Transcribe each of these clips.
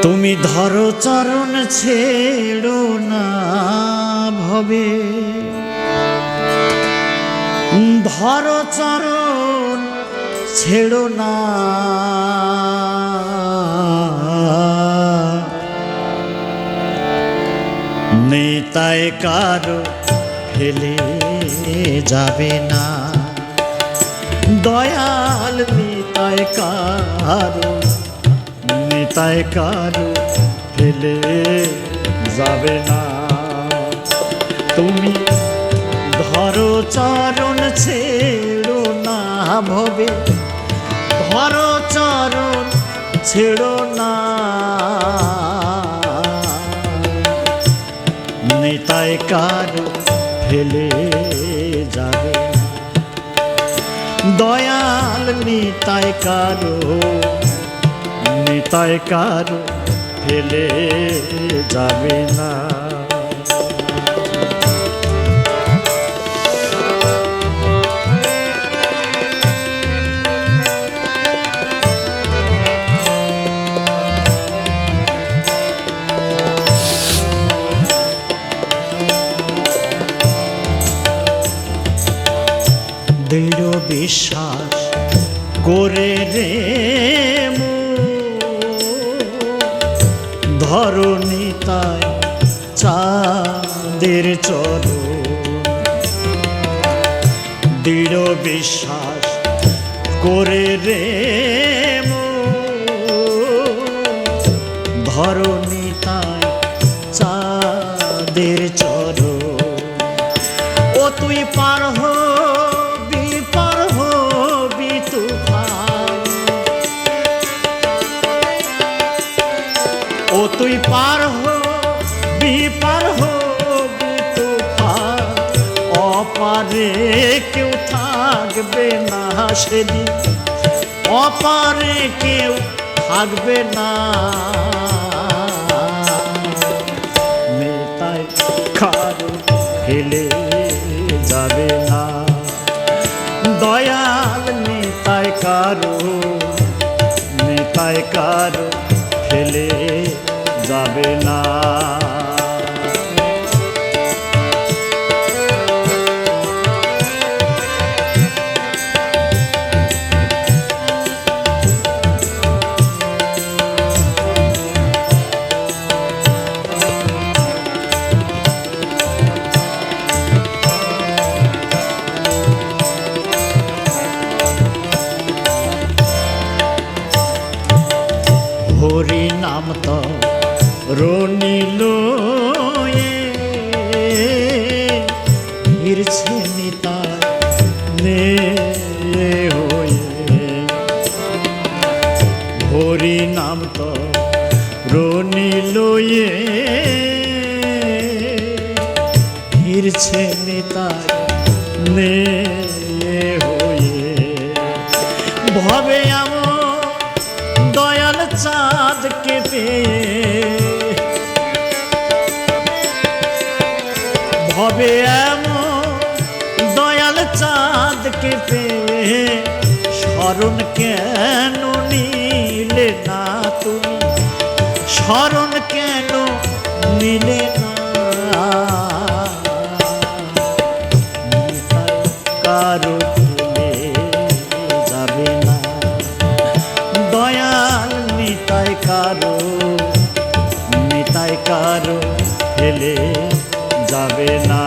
তুমি ধরো চরণ ছেড়ো না ভবে, ধরো চরণ ছেড়ো না, নেতায় কারো ফেলে যাবে না, দয়াল নেতায় কারো, নেতায় কারো ফেলে যাবে না। তুমি ধরো চরণ ছেড়ো না ভবে, ধরো চরণ ছেড়ো না, নেতায় কারো ফেলে যাবে না, দয়াল নেতায় কারো, নেতায় কারো ফেলে যাবে না। দৃঢ় বিশ্বাস করে রে ধরো নিতাই চাঁদের চরণ, দৃঢ় বিশ্বাস করে রে ধরো নিতাই চাঁদের চরণ। ও তুই পার হবি, পার হবি তুফান, ও তুই পার হবি, পার হবি তুফান, অপারে কেউ থাকবে না সেদিন, অপারে কেউ থাকবে না, নেতায় কারো ফেলে যাবে না, দয়াল নেতায় কারো, নেতায় কারো ফেলে যাবে না। হরি নাম তো রনিল ফিরছে নিতাই নে হয়ে, হরি নাম তো রনিল ফিরছে নিতাই নে হয়ে, ভবে দয়াল চাঁদকে পেয়ে, ভবে এমন দয়াল চাঁদকে পেয়ে, স্মরণ কেন নিলে না তুমি, স্মরণ কেন নিলে না, কারো ফেলে যাবে না, দয়াল নিতাই কারো, নিতাই কারো ফেলে যাবে না।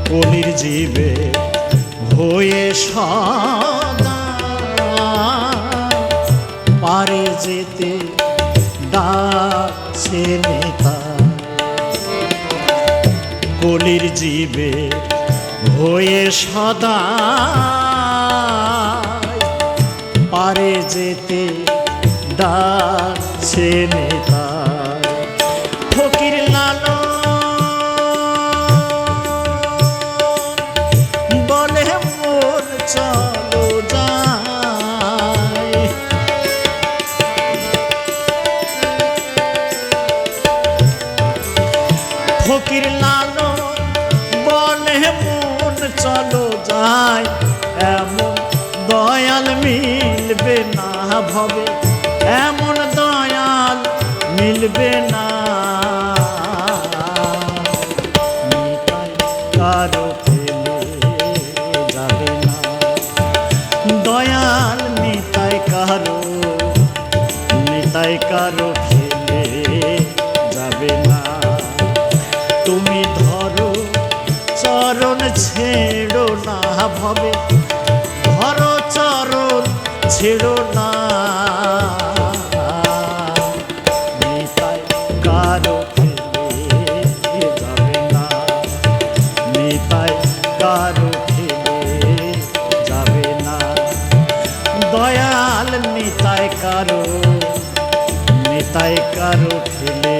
কলির জীবে হয়ে সদা পারে যেতে ডাকছে নেতা, কলির জীবে হয়ে সদা পারে যেতে ডাকছে নেতা, ফকির লালন ফকির লালো বলে মন চলো যাই, এমন দয়াল মিলবে না ভবে, এমন দয়াল মিলবে না। নিতাই কারো ফেলে যাবে না, দয়াল নিতাই কারো ফেলে যাবে না। তুমি ধরো চরণ ছেড়ো না ভবে, ধরো চরণ ছেড়ো না। নিতাই কারো ফেলে যাবে না, নিতাই কারো ফেলে যাবে না। দয়াল নিতাই কারো ফেলে